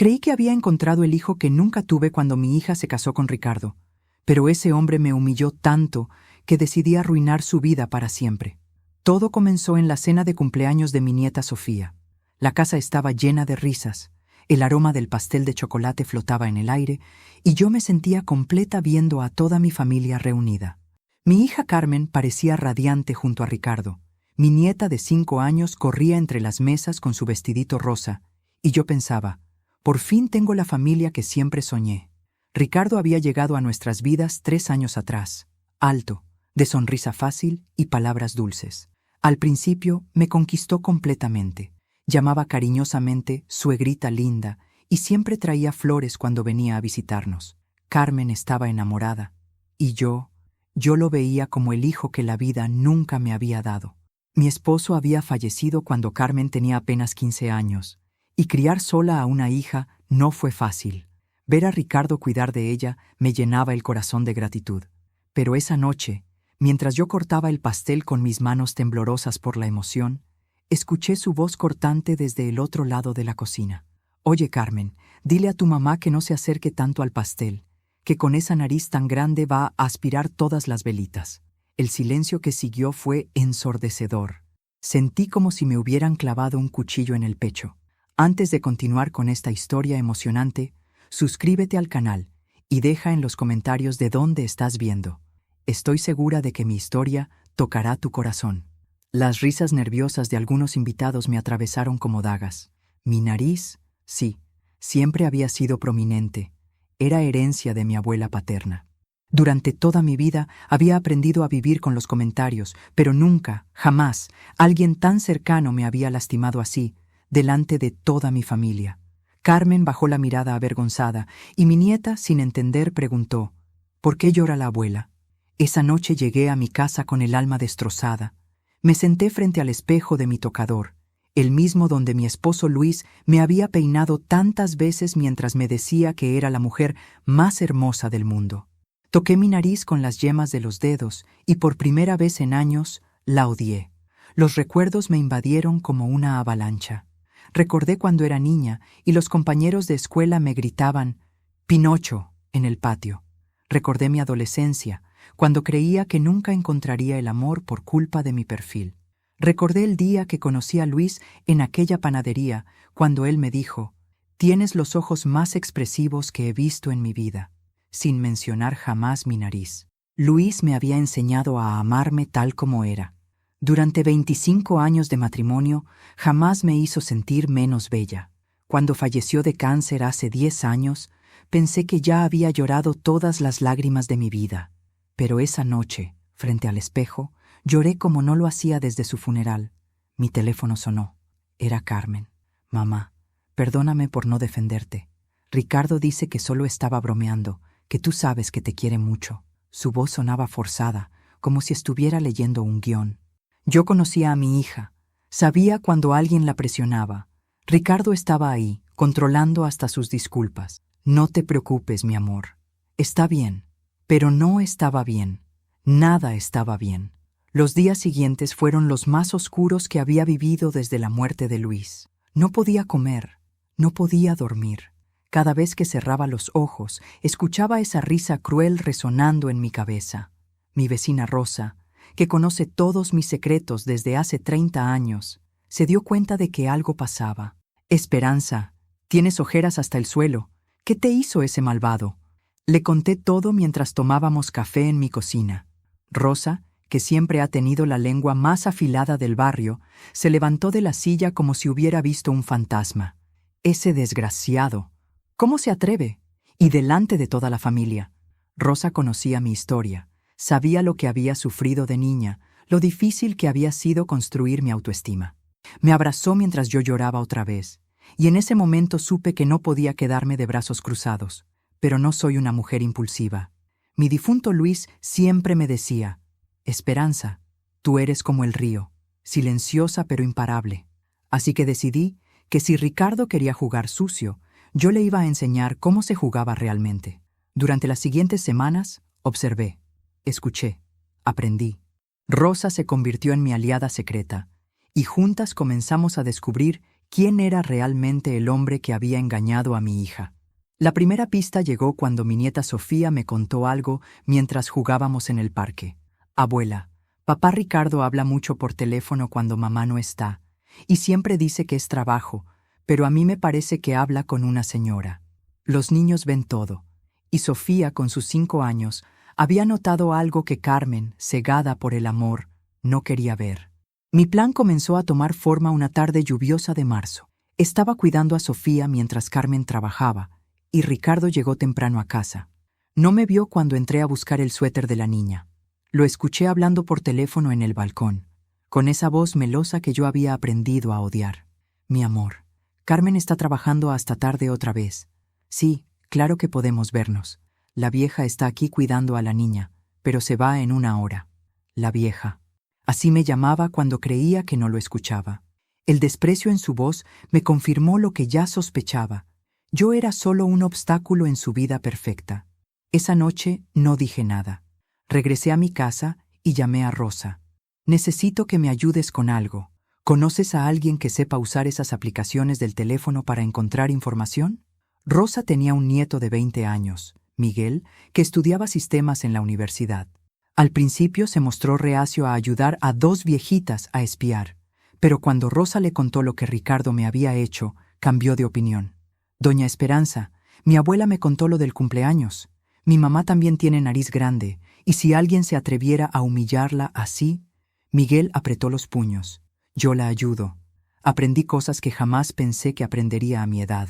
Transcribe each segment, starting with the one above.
Creí que había encontrado el hijo que nunca tuve cuando mi hija se casó con Ricardo, pero ese hombre me humilló tanto que decidí arruinar su vida para siempre. Todo comenzó en la cena de cumpleaños de mi nieta Sofía. La casa estaba llena de risas, el aroma del pastel de chocolate flotaba en el aire y yo me sentía completa viendo a toda mi familia reunida. Mi hija Carmen parecía radiante junto a Ricardo. Mi nieta de 5 años corría entre las mesas con su vestidito rosa, y yo pensaba, por fin tengo la familia que siempre soñé. Ricardo había llegado a nuestras vidas 3 años atrás, alto, de sonrisa fácil y palabras dulces. Al principio me conquistó completamente. Llamaba cariñosamente suegrita linda y siempre traía flores cuando venía a visitarnos. Carmen estaba enamorada, y yo lo veía como el hijo que la vida nunca me había dado. Mi esposo había fallecido cuando Carmen tenía apenas 15 años, y criar sola a una hija no fue fácil. Ver a Ricardo cuidar de ella me llenaba el corazón de gratitud. Pero esa noche, mientras yo cortaba el pastel con mis manos temblorosas por la emoción, escuché su voz cortante desde el otro lado de la cocina. «Oye, Carmen, dile a tu mamá que no se acerque tanto al pastel, que con esa nariz tan grande va a aspirar todas las velitas». El silencio que siguió fue ensordecedor. Sentí como si me hubieran clavado un cuchillo en el pecho. Antes de continuar con esta historia emocionante, suscríbete al canal y deja en los comentarios de dónde estás viendo. Estoy segura de que mi historia tocará tu corazón. Las risas nerviosas de algunos invitados me atravesaron como dagas. Mi nariz, sí, siempre había sido prominente. Era herencia de mi abuela paterna. Durante toda mi vida había aprendido a vivir con los comentarios, pero nunca, jamás, alguien tan cercano me había lastimado así, delante de toda mi familia. Carmen bajó la mirada avergonzada, y mi nieta, sin entender, preguntó, ¿por qué llora la abuela? Esa noche llegué a mi casa con el alma destrozada. Me senté frente al espejo de mi tocador, el mismo donde mi esposo Luis me había peinado tantas veces mientras me decía que era la mujer más hermosa del mundo. Toqué mi nariz con las yemas de los dedos y por primera vez en años la odié. Los recuerdos me invadieron como una avalancha. Recordé cuando era niña y los compañeros de escuela me gritaban «Pinocho» en el patio. Recordé mi adolescencia, cuando creía que nunca encontraría el amor por culpa de mi perfil. Recordé el día que conocí a Luis en aquella panadería, cuando él me dijo, «Tienes los ojos más expresivos que he visto en mi vida», sin mencionar jamás mi nariz. Luis me había enseñado a amarme tal como era. Durante 25 años de matrimonio, jamás me hizo sentir menos bella. Cuando falleció de cáncer hace 10 años, pensé que ya había llorado todas las lágrimas de mi vida. Pero esa noche, frente al espejo, lloré como no lo hacía desde su funeral. Mi teléfono sonó. Era Carmen. «Mamá, perdóname por no defenderte. Ricardo dice que solo estaba bromeando, que tú sabes que te quiere mucho». Su voz sonaba forzada, como si estuviera leyendo un guión. Yo conocía a mi hija. Sabía cuando alguien la presionaba. Ricardo estaba ahí, controlando hasta sus disculpas. «No te preocupes, mi amor. Está bien». Pero no estaba bien. Nada estaba bien. Los días siguientes fueron los más oscuros que había vivido desde la muerte de Luis. No podía comer, no podía dormir. Cada vez que cerraba los ojos, escuchaba esa risa cruel resonando en mi cabeza. Mi vecina Rosa, que conoce todos mis secretos desde hace 30 años, se dio cuenta de que algo pasaba. «Esperanza, tienes ojeras hasta el suelo. ¿Qué te hizo ese malvado?». Le conté todo mientras tomábamos café en mi cocina. Rosa, que siempre ha tenido la lengua más afilada del barrio, se levantó de la silla como si hubiera visto un fantasma. «Ese desgraciado. ¿Cómo se atreve?». Y delante de toda la familia. Rosa conocía mi historia. Sabía lo que había sufrido de niña, lo difícil que había sido construir mi autoestima. Me abrazó mientras yo lloraba otra vez, y en ese momento supe que no podía quedarme de brazos cruzados. Pero no soy una mujer impulsiva. Mi difunto Luis siempre me decía, «Esperanza, tú eres como el río, silenciosa pero imparable». Así que decidí que si Ricardo quería jugar sucio, yo le iba a enseñar cómo se jugaba realmente. Durante las siguientes semanas, observé, escuché, aprendí. Rosa se convirtió en mi aliada secreta, y juntas comenzamos a descubrir ¿Quién era realmente el hombre que había engañado a mi hija? La primera pista llegó cuando mi nieta Sofía me contó algo mientras jugábamos en el parque. Abuela, papá Ricardo habla mucho por teléfono cuando mamá no está, y siempre dice que es trabajo, pero a mí me parece que habla con una señora. Los niños ven todo, y Sofía, con sus 5 años, había notado algo que Carmen, cegada por el amor, no quería ver. Mi plan comenzó a tomar forma una tarde lluviosa de marzo. Estaba cuidando a Sofía mientras Carmen trabajaba, y Ricardo llegó temprano a casa. No me vio cuando entré a buscar el suéter de la niña. Lo escuché hablando por teléfono en el balcón, con esa voz melosa que yo había aprendido a odiar. Mi amor, Carmen está trabajando hasta tarde otra vez. Sí, claro que podemos vernos. La vieja está aquí cuidando a la niña, pero se va en 1 hora. La vieja. Así me llamaba cuando creía que no lo escuchaba. El desprecio en su voz me confirmó lo que ya sospechaba. Yo era solo un obstáculo en su vida perfecta. Esa noche no dije nada. Regresé a mi casa y llamé a Rosa. Necesito que me ayudes con algo. ¿Conoces a alguien que sepa usar esas aplicaciones del teléfono para encontrar información? Rosa tenía un nieto de 20 años, Miguel, que estudiaba sistemas en la universidad. Al principio se mostró reacio a ayudar a 2 viejitas a espiar, pero cuando Rosa le contó lo que Ricardo me había hecho, cambió de opinión. Doña Esperanza, mi abuela me contó lo del cumpleaños. Mi mamá también tiene nariz grande, y si alguien se atreviera a humillarla así... Miguel apretó los puños. Yo la ayudo. Aprendí cosas que jamás pensé que aprendería a mi edad.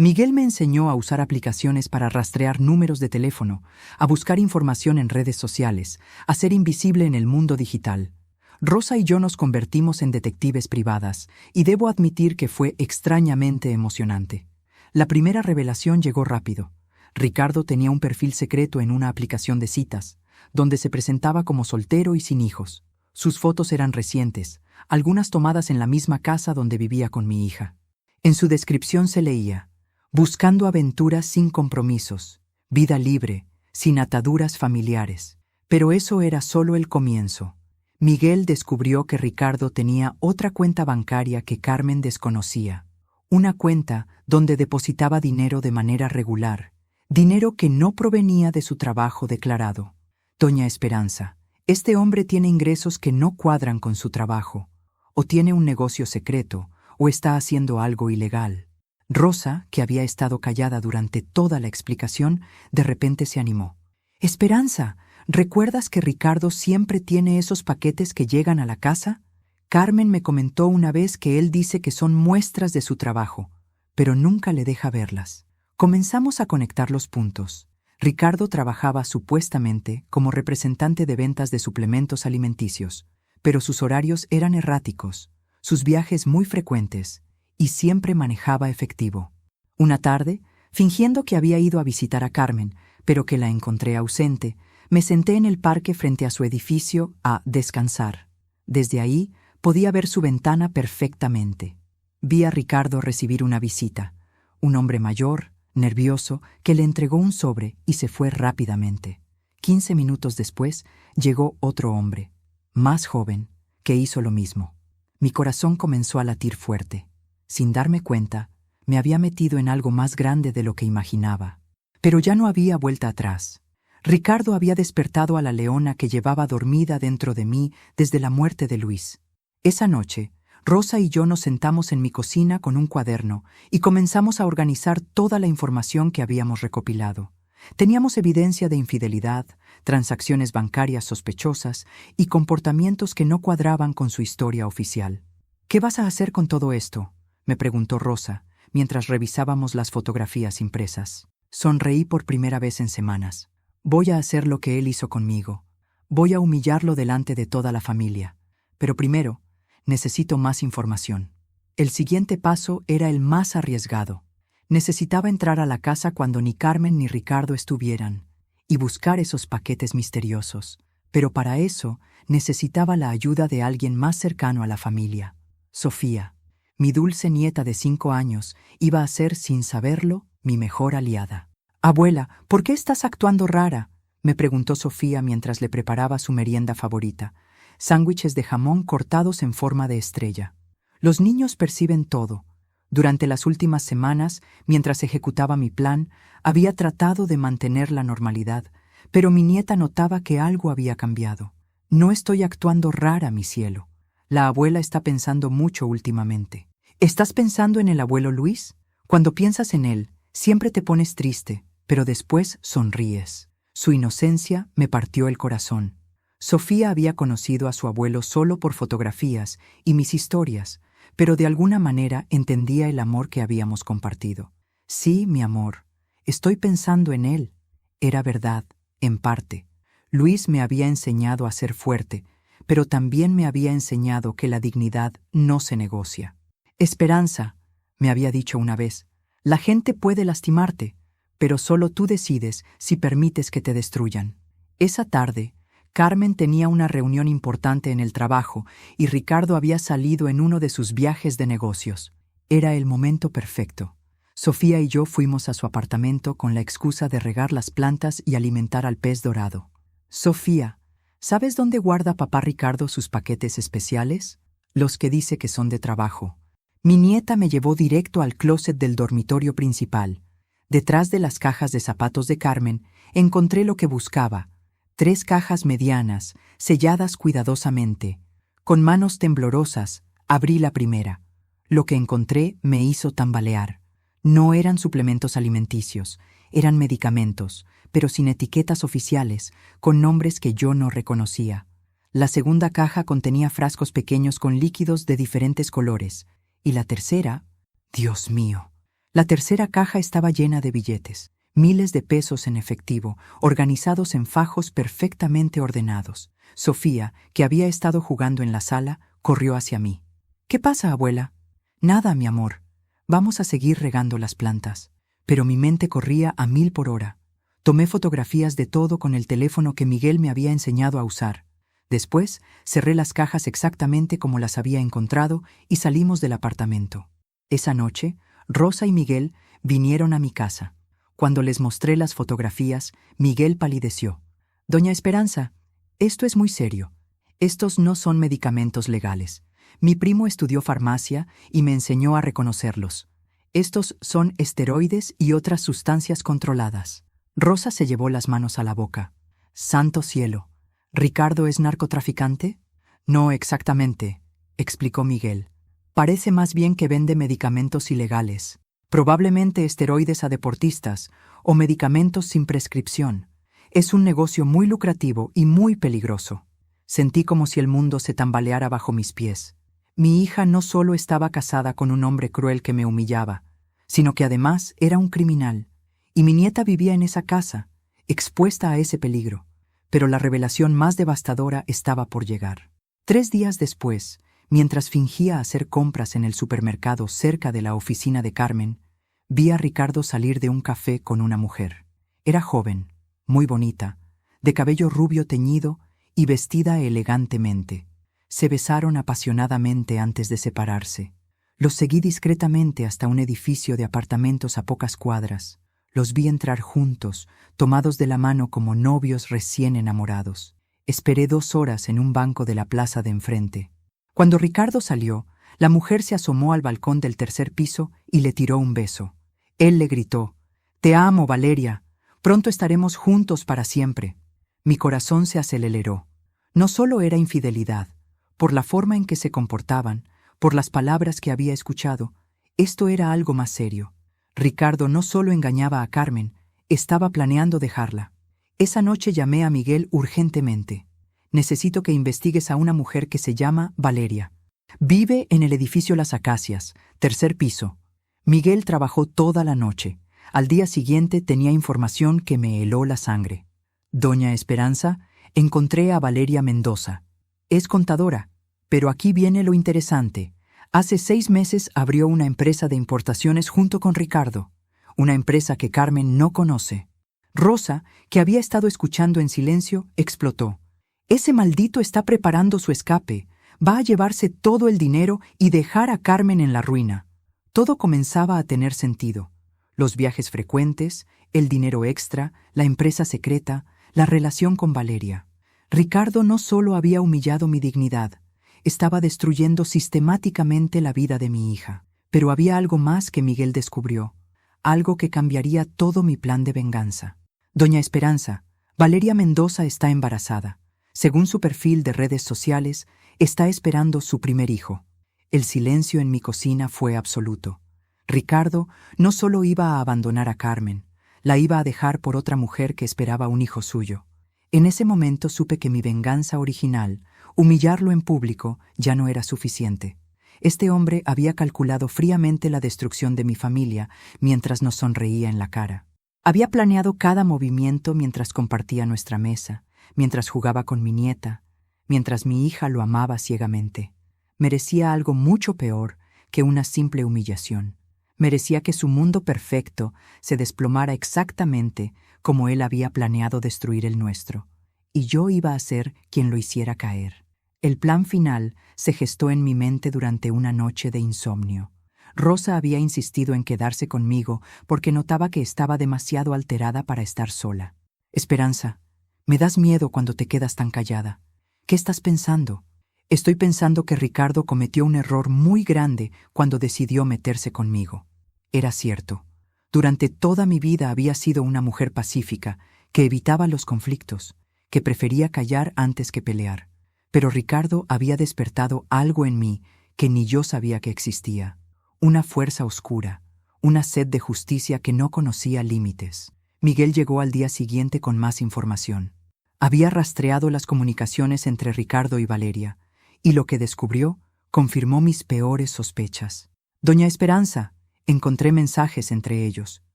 Miguel me enseñó a usar aplicaciones para rastrear números de teléfono, a buscar información en redes sociales, a ser invisible en el mundo digital. Rosa y yo nos convertimos en detectives privadas, y debo admitir que fue extrañamente emocionante. La primera revelación llegó rápido. Ricardo tenía un perfil secreto en una aplicación de citas, donde se presentaba como soltero y sin hijos. Sus fotos eran recientes, algunas tomadas en la misma casa donde vivía con mi hija. En su descripción se leía: buscando aventuras sin compromisos, vida libre, sin ataduras familiares. Pero eso era solo el comienzo. Miguel descubrió que Ricardo tenía otra cuenta bancaria que Carmen desconocía. Una cuenta donde depositaba dinero de manera regular, dinero que no provenía de su trabajo declarado. Doña Esperanza, este hombre tiene ingresos que no cuadran con su trabajo, o tiene un negocio secreto, o está haciendo algo ilegal. Rosa, que había estado callada durante toda la explicación, de repente se animó. Esperanza, ¿recuerdas que Ricardo siempre tiene esos paquetes que llegan a la casa? Carmen me comentó una vez que él dice que son muestras de su trabajo, pero nunca le deja verlas. Comenzamos a conectar los puntos. Ricardo trabajaba supuestamente como representante de ventas de suplementos alimenticios, pero sus horarios eran erráticos, sus viajes muy frecuentes, y siempre manejaba efectivo. Una tarde, fingiendo que había ido a visitar a Carmen, pero que la encontré ausente, me senté en el parque frente a su edificio a descansar. Desde ahí podía ver su ventana perfectamente. Vi a Ricardo recibir una visita, un hombre mayor, nervioso, que le entregó un sobre y se fue rápidamente. 15 minutos después llegó otro hombre, más joven, que hizo lo mismo. Mi corazón comenzó a latir fuerte. Sin darme cuenta, me había metido en algo más grande de lo que imaginaba. Pero ya no había vuelta atrás. Ricardo había despertado a la leona que llevaba dormida dentro de mí desde la muerte de Luis. Esa noche, Rosa y yo nos sentamos en mi cocina con un cuaderno y comenzamos a organizar toda la información que habíamos recopilado. Teníamos evidencia de infidelidad, transacciones bancarias sospechosas y comportamientos que no cuadraban con su historia oficial. ¿Qué vas a hacer con todo esto?, me preguntó Rosa, mientras revisábamos las fotografías impresas. Sonreí por primera vez en semanas. Voy a hacer lo que él hizo conmigo. Voy a humillarlo delante de toda la familia. Pero primero, necesito más información. El siguiente paso era el más arriesgado. Necesitaba entrar a la casa cuando ni Carmen ni Ricardo estuvieran y buscar esos paquetes misteriosos. Pero para eso necesitaba la ayuda de alguien más cercano a la familia. Sofía, mi dulce nieta de 5 años, iba a ser, sin saberlo, mi mejor aliada. «Abuela, ¿por qué estás actuando rara?», me preguntó Sofía mientras le preparaba su merienda favorita, sándwiches de jamón cortados en forma de estrella. Los niños perciben todo, Durante las últimas semanas, mientras ejecutaba mi plan, había tratado de mantener la normalidad, pero mi nieta notaba que algo había cambiado. No estoy actuando rara, mi cielo. La abuela está pensando mucho últimamente. ¿Estás pensando en el abuelo Luis? Cuando piensas en él, siempre te pones triste, pero después sonríes. Su inocencia me partió el corazón. Sofía había conocido a su abuelo solo por fotografías y mis historias, pero de alguna manera entendía el amor que habíamos compartido. Sí, mi amor, estoy pensando en él. Era verdad, en parte. Luis me había enseñado a ser fuerte, pero también me había enseñado que la dignidad no se negocia. Esperanza, me había dicho una vez, la gente puede lastimarte, pero solo tú decides si permites que te destruyan. Esa tarde, Carmen tenía una reunión importante en el trabajo y Ricardo había salido en uno de sus viajes de negocios. Era el momento perfecto. Sofía y yo fuimos a su apartamento con la excusa de regar las plantas y alimentar al pez dorado. Sofía, ¿sabes dónde guarda papá Ricardo sus paquetes especiales? Los que dice que son de trabajo. Mi nieta me llevó directo al closet del dormitorio principal. Detrás de las cajas de zapatos de Carmen, encontré lo que buscaba. 3 cajas medianas, selladas cuidadosamente. Con manos temblorosas, abrí la primera. Lo que encontré me hizo tambalear. No eran suplementos alimenticios, eran medicamentos, pero sin etiquetas oficiales, con nombres que yo no reconocía. La segunda caja contenía frascos pequeños con líquidos de diferentes colores. Y la tercera, Dios mío, la tercera caja estaba llena de billetes. Miles de pesos en efectivo, organizados en fajos perfectamente ordenados. Sofía, que había estado jugando en la sala, corrió hacia mí. ¿Qué pasa, abuela? Nada, mi amor. Vamos a seguir regando las plantas. Pero mi mente corría a 1000 por hora. Tomé fotografías de todo con el teléfono que Miguel me había enseñado a usar. Después, cerré las cajas exactamente como las había encontrado y salimos del apartamento. Esa noche, Rosa y Miguel vinieron a mi casa. Cuando les mostré las fotografías, Miguel palideció. Doña Esperanza, esto es muy serio. Estos no son medicamentos legales. Mi primo estudió farmacia y me enseñó a reconocerlos. Estos son esteroides y otras sustancias controladas. Rosa se llevó las manos a la boca. ¡Santo cielo! ¿Ricardo es narcotraficante? No exactamente, explicó Miguel. Parece más bien que vende medicamentos ilegales. Probablemente esteroides a deportistas o medicamentos sin prescripción. Es un negocio muy lucrativo y muy peligroso. Sentí como si el mundo se tambaleara bajo mis pies. Mi hija no solo estaba casada con un hombre cruel que me humillaba, sino que además era un criminal. Y mi nieta vivía en esa casa, expuesta a ese peligro. Pero la revelación más devastadora estaba por llegar. 3 días después, mientras fingía hacer compras en el supermercado cerca de la oficina de Carmen, vi a Ricardo salir de un café con una mujer. Era joven, muy bonita, de cabello rubio teñido y vestida elegantemente. Se besaron apasionadamente antes de separarse. Los seguí discretamente hasta un edificio de apartamentos a pocas cuadras. Los vi entrar juntos, tomados de la mano como novios recién enamorados. Esperé 2 horas en un banco de la plaza de enfrente. Cuando Ricardo salió, la mujer se asomó al balcón del 3er piso y le tiró un beso. Él le gritó, «Te amo, Valeria. Pronto estaremos juntos para siempre». Mi corazón se aceleró. No solo era infidelidad, por la forma en que se comportaban, por las palabras que había escuchado, esto era algo más serio. Ricardo no solo engañaba a Carmen, estaba planeando dejarla. Esa noche llamé a Miguel urgentemente. Necesito que investigues a una mujer que se llama Valeria. Vive en el edificio Las Acacias, 3er piso. Miguel trabajó toda la noche. Al día siguiente tenía información que me heló la sangre. Doña Esperanza, encontré a Valeria Mendoza. Es contadora, pero aquí viene lo interesante. Hace 6 meses abrió una empresa de importaciones junto con Ricardo, una empresa que Carmen no conoce. Rosa, que había estado escuchando en silencio, explotó. Ese maldito está preparando su escape. Va a llevarse todo el dinero y dejar a Carmen en la ruina. Todo comenzaba a tener sentido. Los viajes frecuentes, el dinero extra, la empresa secreta, la relación con Valeria. Ricardo no solo había humillado mi dignidad, estaba destruyendo sistemáticamente la vida de mi hija. Pero había algo más que Miguel descubrió, algo que cambiaría todo mi plan de venganza. Doña Esperanza, Valeria Mendoza está embarazada. Según su perfil de redes sociales, está esperando su primer hijo. El silencio en mi cocina fue absoluto. Ricardo no solo iba a abandonar a Carmen, la iba a dejar por otra mujer que esperaba un hijo suyo. En ese momento supe que mi venganza original, humillarlo en público, ya no era suficiente. Este hombre había calculado fríamente la destrucción de mi familia mientras nos sonreía en la cara. Había planeado cada movimiento mientras compartía nuestra mesa, mientras jugaba con mi nieta, mientras mi hija lo amaba ciegamente. Merecía algo mucho peor que una simple humillación. Merecía que su mundo perfecto se desplomara exactamente como él había planeado destruir el nuestro, y yo iba a ser quien lo hiciera caer. El plan final se gestó en mi mente durante una noche de insomnio. Rosa había insistido en quedarse conmigo porque notaba que estaba demasiado alterada para estar sola. Esperanza, me das miedo cuando te quedas tan callada. ¿Qué estás pensando? Estoy pensando que Ricardo cometió un error muy grande cuando decidió meterse conmigo. Era cierto. Durante toda mi vida había sido una mujer pacífica, que evitaba los conflictos, que prefería callar antes que pelear. Pero Ricardo había despertado algo en mí que ni yo sabía que existía. Una fuerza oscura, una sed de justicia que no conocía límites. Miguel llegó al día siguiente con más información. Había rastreado las comunicaciones entre Ricardo y Valeria, y lo que descubrió confirmó mis peores sospechas. Doña Esperanza, encontré mensajes entre ellos.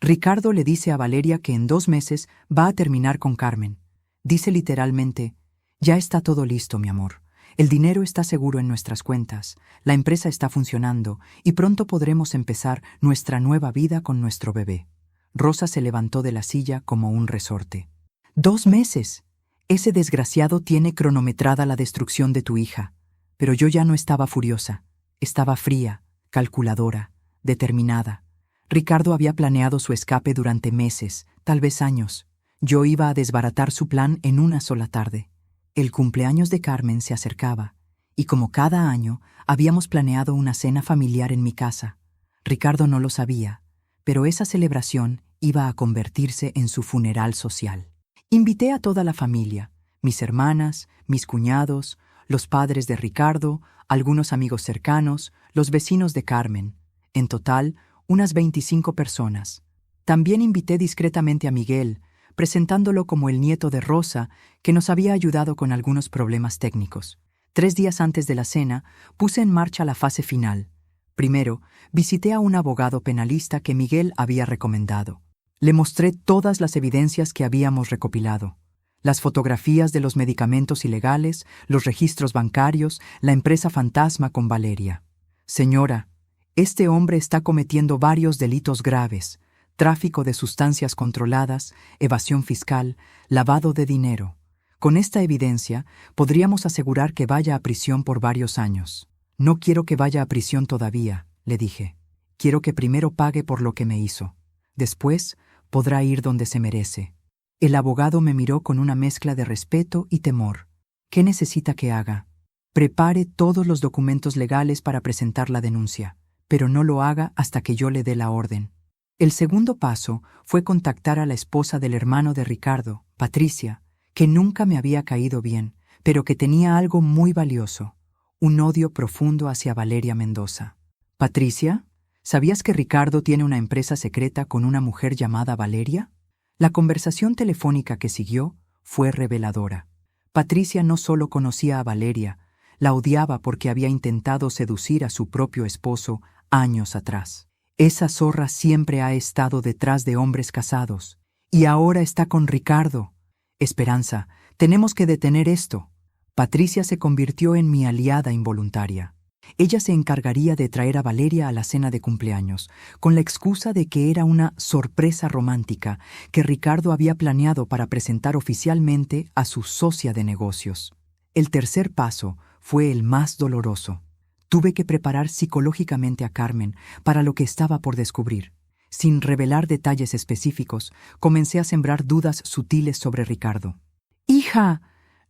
Ricardo le dice a Valeria que en 2 meses va a terminar con Carmen. Dice literalmente: ya está todo listo, mi amor. El dinero está seguro en nuestras cuentas, la empresa está funcionando y pronto podremos empezar nuestra nueva vida con nuestro bebé. Rosa se levantó de la silla como un resorte. 2 meses. Ese desgraciado tiene cronometrada la destrucción de tu hija. Pero yo ya no estaba furiosa. Estaba fría, calculadora, determinada. Ricardo había planeado su escape durante meses, tal vez años. Yo iba a desbaratar su plan en una sola tarde. El cumpleaños de Carmen se acercaba, y como cada año, habíamos planeado una cena familiar en mi casa. Ricardo no lo sabía, pero esa celebración iba a convertirse en su funeral social. Invité a toda la familia, mis hermanas, mis cuñados, los padres de Ricardo, algunos amigos cercanos, los vecinos de Carmen. En total, unas 25 personas. También invité discretamente a Miguel, presentándolo como el nieto de Rosa, que nos había ayudado con algunos problemas técnicos. 3 días antes de la cena, puse en marcha la fase final. Primero, visité a un abogado penalista que Miguel había recomendado. Le mostré todas las evidencias que habíamos recopilado. Las fotografías de los medicamentos ilegales, los registros bancarios, la empresa fantasma con Valeria. Señora, este hombre está cometiendo varios delitos graves: tráfico de sustancias controladas, evasión fiscal, lavado de dinero. Con esta evidencia, podríamos asegurar que vaya a prisión por varios años. No quiero que vaya a prisión todavía, le dije. Quiero que primero pague por lo que me hizo. Después, podrá ir donde se merece. El abogado me miró con una mezcla de respeto y temor. ¿Qué necesita que haga? Prepare todos los documentos legales para presentar la denuncia, pero no lo haga hasta que yo le dé la orden. El segundo paso fue contactar a la esposa del hermano de Ricardo, Patricia, que nunca me había caído bien, pero que tenía algo muy valioso: un odio profundo hacia Valeria Mendoza. Patricia, ¿sabías que Ricardo tiene una empresa secreta con una mujer llamada Valeria? La conversación telefónica que siguió fue reveladora. Patricia no solo conocía a Valeria, la odiaba porque había intentado seducir a su propio esposo años atrás. Esa zorra siempre ha estado detrás de hombres casados, y ahora está con Ricardo. Esperanza, tenemos que detener esto. Patricia se convirtió en mi aliada involuntaria. Ella se encargaría de traer a Valeria a la cena de cumpleaños, con la excusa de que era una sorpresa romántica que Ricardo había planeado para presentar oficialmente a su socia de negocios. El tercer paso fue el más doloroso. Tuve que preparar psicológicamente a Carmen para lo que estaba por descubrir. Sin revelar detalles específicos, comencé a sembrar dudas sutiles sobre Ricardo. «Hija,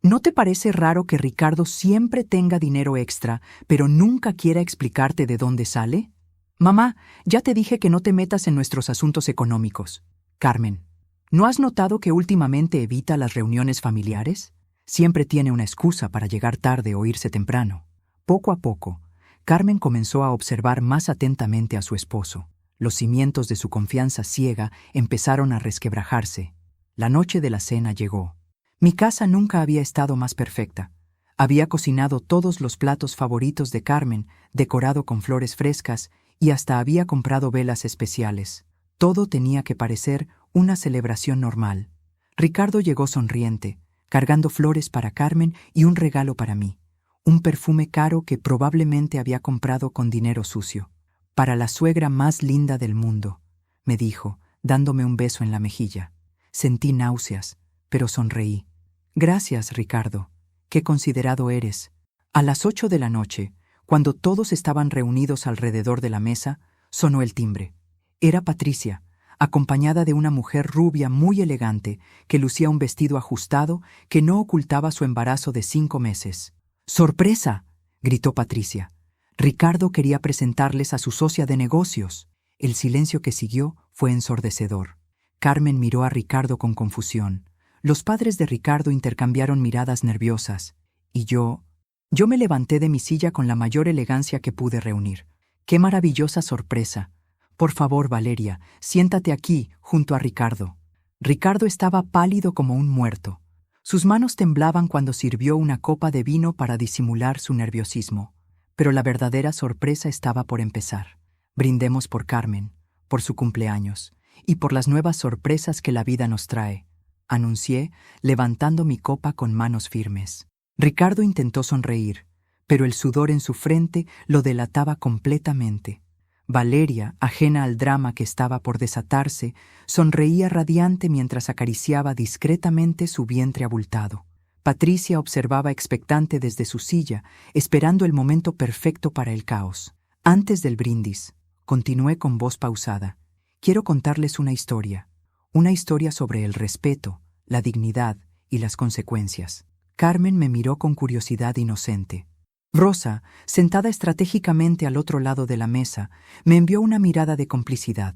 ¿no te parece raro que Ricardo siempre tenga dinero extra, pero nunca quiera explicarte de dónde sale?» Mamá, ya te dije que no te metas en nuestros asuntos económicos. Carmen, ¿no has notado que últimamente evita las reuniones familiares? Siempre tiene una excusa para llegar tarde o irse temprano. Poco a poco, Carmen comenzó a observar más atentamente a su esposo. Los cimientos de su confianza ciega empezaron a resquebrajarse. La noche de la cena llegó. Mi casa nunca había estado más perfecta. Había cocinado todos los platos favoritos de Carmen, decorado con flores frescas, y hasta había comprado velas especiales. Todo tenía que parecer una celebración normal. Ricardo llegó sonriente, cargando flores para Carmen y un regalo para mí. Un perfume caro que probablemente había comprado con dinero sucio. Para la suegra más linda del mundo, me dijo, dándome un beso en la mejilla. Sentí náuseas, pero sonreí. Gracias, Ricardo. Qué considerado eres. A las 8 de la noche, cuando todos estaban reunidos alrededor de la mesa, sonó el timbre. Era Patricia, acompañada de una mujer rubia muy elegante que lucía un vestido ajustado que no ocultaba su embarazo de 5 meses. ¡Sorpresa!, gritó Patricia. Ricardo quería presentarles a su socia de negocios. El silencio que siguió fue ensordecedor. Carmen miró a Ricardo con confusión. Los padres de Ricardo intercambiaron miradas nerviosas. Y yo me levanté de mi silla con la mayor elegancia que pude reunir. ¡Qué maravillosa sorpresa! Por favor, Valeria, siéntate aquí, junto a Ricardo. Ricardo estaba pálido como un muerto. Sus manos temblaban cuando sirvió una copa de vino para disimular su nerviosismo. Pero la verdadera sorpresa estaba por empezar. Brindemos por Carmen, por su cumpleaños, y por las nuevas sorpresas que la vida nos trae, anuncié, levantando mi copa con manos firmes. Ricardo intentó sonreír, pero el sudor en su frente lo delataba completamente. Valeria, ajena al drama que estaba por desatarse, sonreía radiante mientras acariciaba discretamente su vientre abultado. Patricia observaba expectante desde su silla, esperando el momento perfecto para el caos. Antes del brindis, continué con voz pausada. Quiero contarles una historia sobre el respeto, la dignidad y las consecuencias. Carmen me miró con curiosidad inocente. Rosa, sentada estratégicamente al otro lado de la mesa, me envió una mirada de complicidad.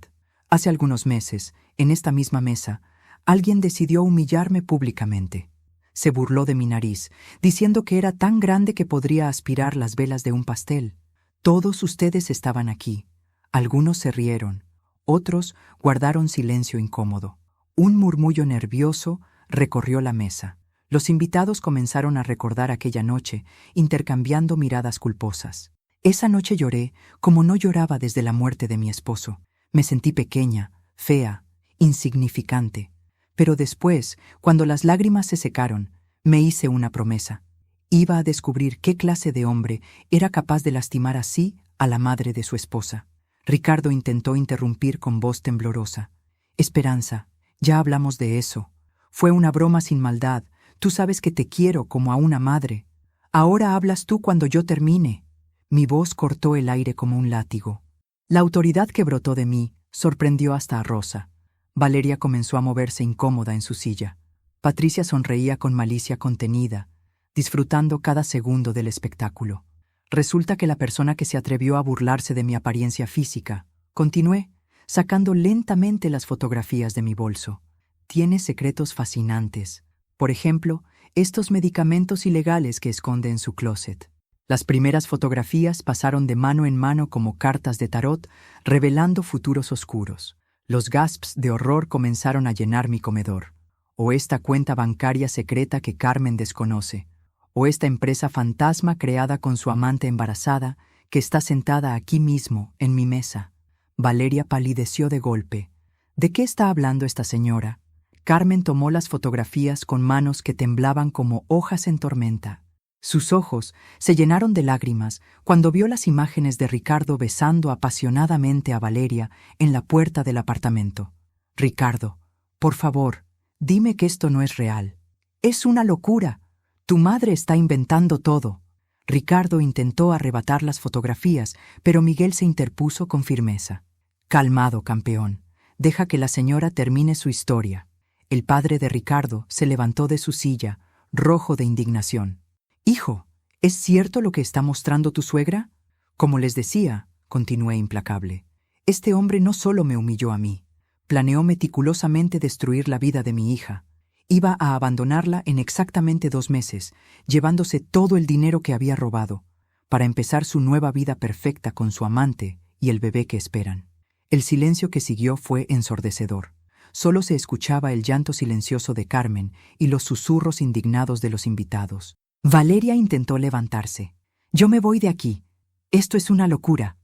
Hace algunos meses, en esta misma mesa, alguien decidió humillarme públicamente. Se burló de mi nariz, diciendo que era tan grande que podría aspirar las velas de un pastel. Todos ustedes estaban aquí. Algunos se rieron, otros guardaron silencio incómodo. Un murmullo nervioso recorrió la mesa. Los invitados comenzaron a recordar aquella noche, intercambiando miradas culposas. Esa noche lloré como no lloraba desde la muerte de mi esposo. Me sentí pequeña, fea, insignificante. Pero después, cuando las lágrimas se secaron, me hice una promesa. Iba a descubrir qué clase de hombre era capaz de lastimar así a la madre de su esposa. Ricardo intentó interrumpir con voz temblorosa. Esperanza, ya hablamos de eso. Fue una broma sin maldad. Tú sabes que te quiero como a una madre. Ahora hablas tú cuando yo termine. Mi voz cortó el aire como un látigo. La autoridad que brotó de mí sorprendió hasta a Rosa. Valeria comenzó a moverse incómoda en su silla. Patricia sonreía con malicia contenida, disfrutando cada segundo del espectáculo. Resulta que la persona que se atrevió a burlarse de mi apariencia física, continué, sacando lentamente las fotografías de mi bolso. Tiene secretos fascinantes. Por ejemplo, estos medicamentos ilegales que esconde en su closet. Las primeras fotografías pasaron de mano en mano como cartas de tarot, revelando futuros oscuros. Los gasps de horror comenzaron a llenar mi comedor. O esta cuenta bancaria secreta que Carmen desconoce, o esta empresa fantasma creada con su amante embarazada que está sentada aquí mismo, en mi mesa. Valeria palideció de golpe. ¿De qué está hablando esta señora? Carmen tomó las fotografías con manos que temblaban como hojas en tormenta. Sus ojos se llenaron de lágrimas cuando vio las imágenes de Ricardo besando apasionadamente a Valeria en la puerta del apartamento. Ricardo, por favor, dime que esto no es real. Es una locura. Tu madre está inventando todo. Ricardo intentó arrebatar las fotografías, pero Miguel se interpuso con firmeza. Calmado, campeón. Deja que la señora termine su historia. El padre de Ricardo se levantó de su silla, rojo de indignación. Hijo, ¿es cierto lo que está mostrando tu suegra? Como les decía, continué implacable. Este hombre no solo me humilló a mí, planeó meticulosamente destruir la vida de mi hija. Iba a abandonarla en exactamente 2 meses, llevándose todo el dinero que había robado, para empezar su nueva vida perfecta con su amante y el bebé que esperan. El silencio que siguió fue ensordecedor. Solo se escuchaba el llanto silencioso de Carmen y los susurros indignados de los invitados. Valeria intentó levantarse. «Yo me voy de aquí. Esto es una locura.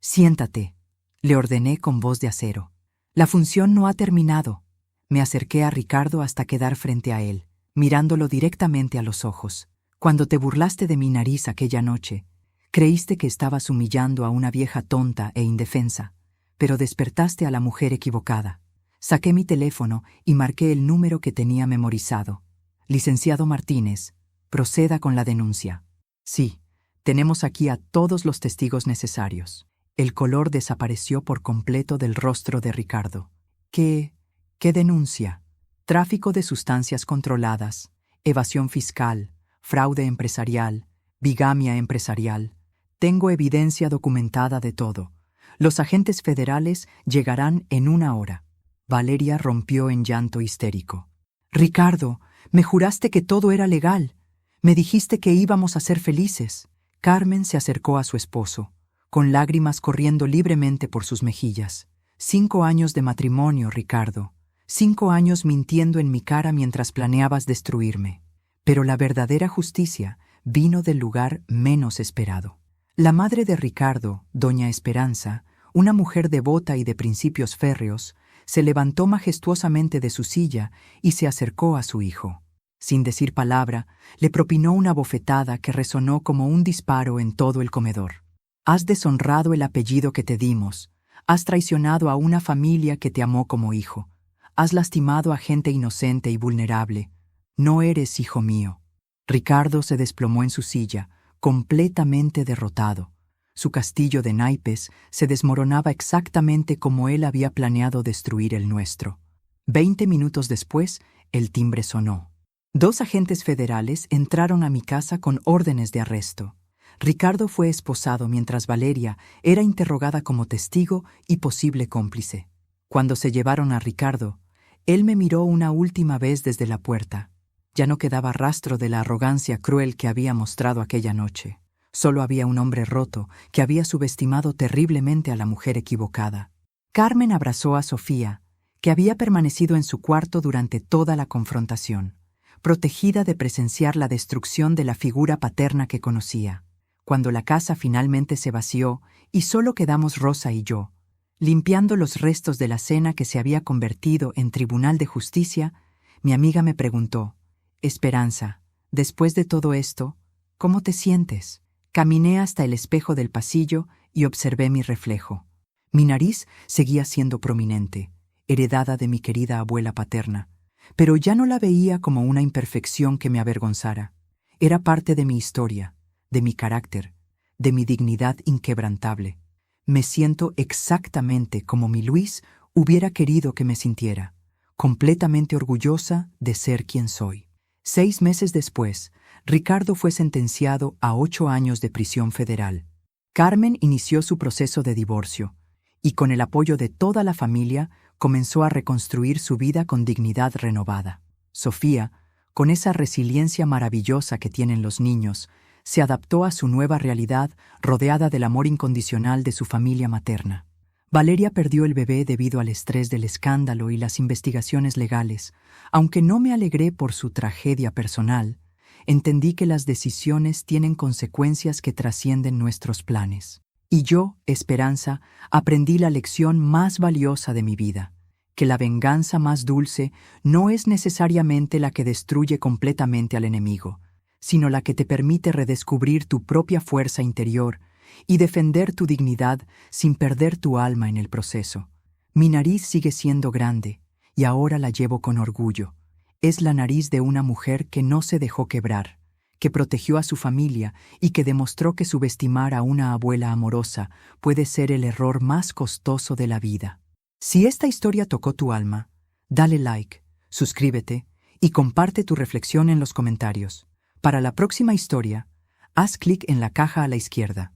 Siéntate», le ordené con voz de acero. «La función no ha terminado». Me acerqué a Ricardo hasta quedar frente a él, mirándolo directamente a los ojos. «Cuando te burlaste de mi nariz aquella noche, creíste que estabas humillando a una vieja tonta e indefensa, pero despertaste a la mujer equivocada». Saqué mi teléfono y marqué el número que tenía memorizado. «Licenciado Martínez, proceda con la denuncia». «Sí, tenemos aquí a todos los testigos necesarios». El color desapareció por completo del rostro de Ricardo. ¿Qué denuncia? Tráfico de sustancias controladas, evasión fiscal, fraude empresarial, bigamia empresarial. Tengo evidencia documentada de todo. Los agentes federales llegarán en 1 hora. Valeria rompió en llanto histérico. «Ricardo, me juraste que todo era legal. Me dijiste que íbamos a ser felices». Carmen se acercó a su esposo, con lágrimas corriendo libremente por sus mejillas. 5 años de matrimonio, Ricardo. 5 años mintiendo en mi cara mientras planeabas destruirme. Pero la verdadera justicia vino del lugar menos esperado. La madre de Ricardo, doña Esperanza, una mujer devota y de principios férreos, se levantó majestuosamente de su silla y se acercó a su hijo. Sin decir palabra, le propinó una bofetada que resonó como un disparo en todo el comedor. «Has deshonrado el apellido que te dimos. Has traicionado a una familia que te amó como hijo. Has lastimado a gente inocente y vulnerable. No eres hijo mío». Ricardo se desplomó en su silla, completamente derrotado. Su castillo de naipes se desmoronaba exactamente como él había planeado destruir el nuestro. 20 minutos después, el timbre sonó. 2 agentes federales entraron a mi casa con órdenes de arresto. Ricardo fue esposado mientras Valeria era interrogada como testigo y posible cómplice. Cuando se llevaron a Ricardo, él me miró una última vez desde la puerta. Ya no quedaba rastro de la arrogancia cruel que había mostrado aquella noche. Solo había un hombre roto que había subestimado terriblemente a la mujer equivocada. Carmen abrazó a Sofía, que había permanecido en su cuarto durante toda la confrontación, protegida de presenciar la destrucción de la figura paterna que conocía. Cuando la casa finalmente se vació y solo quedamos Rosa y yo, limpiando los restos de la cena que se había convertido en tribunal de justicia, mi amiga me preguntó: «Esperanza, después de todo esto, ¿cómo te sientes?». Caminé hasta el espejo del pasillo y observé mi reflejo. Mi nariz seguía siendo prominente, heredada de mi querida abuela paterna, pero ya no la veía como una imperfección que me avergonzara. Era parte de mi historia, de mi carácter, de mi dignidad inquebrantable. Me siento exactamente como mi Luis hubiera querido que me sintiera, completamente orgullosa de ser quien soy. 6 meses después, Ricardo fue sentenciado a 8 años de prisión federal. Carmen inició su proceso de divorcio y, con el apoyo de toda la familia, comenzó a reconstruir su vida con dignidad renovada. Sofía, con esa resiliencia maravillosa que tienen los niños, se adaptó a su nueva realidad rodeada del amor incondicional de su familia materna. Valeria perdió el bebé debido al estrés del escándalo y las investigaciones legales. Aunque no me alegré por su tragedia personal, entendí que las decisiones tienen consecuencias que trascienden nuestros planes. Y yo, Esperanza, aprendí la lección más valiosa de mi vida, que la venganza más dulce no es necesariamente la que destruye completamente al enemigo, sino la que te permite redescubrir tu propia fuerza interior y defender tu dignidad sin perder tu alma en el proceso. Mi nariz sigue siendo grande, y ahora la llevo con orgullo. Es la nariz de una mujer que no se dejó quebrar, que protegió a su familia y que demostró que subestimar a una abuela amorosa puede ser el error más costoso de la vida. Si esta historia tocó tu alma, dale like, suscríbete y comparte tu reflexión en los comentarios. Para la próxima historia, haz clic en la caja a la izquierda.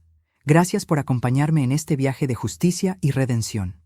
Gracias por acompañarme en este viaje de justicia y redención.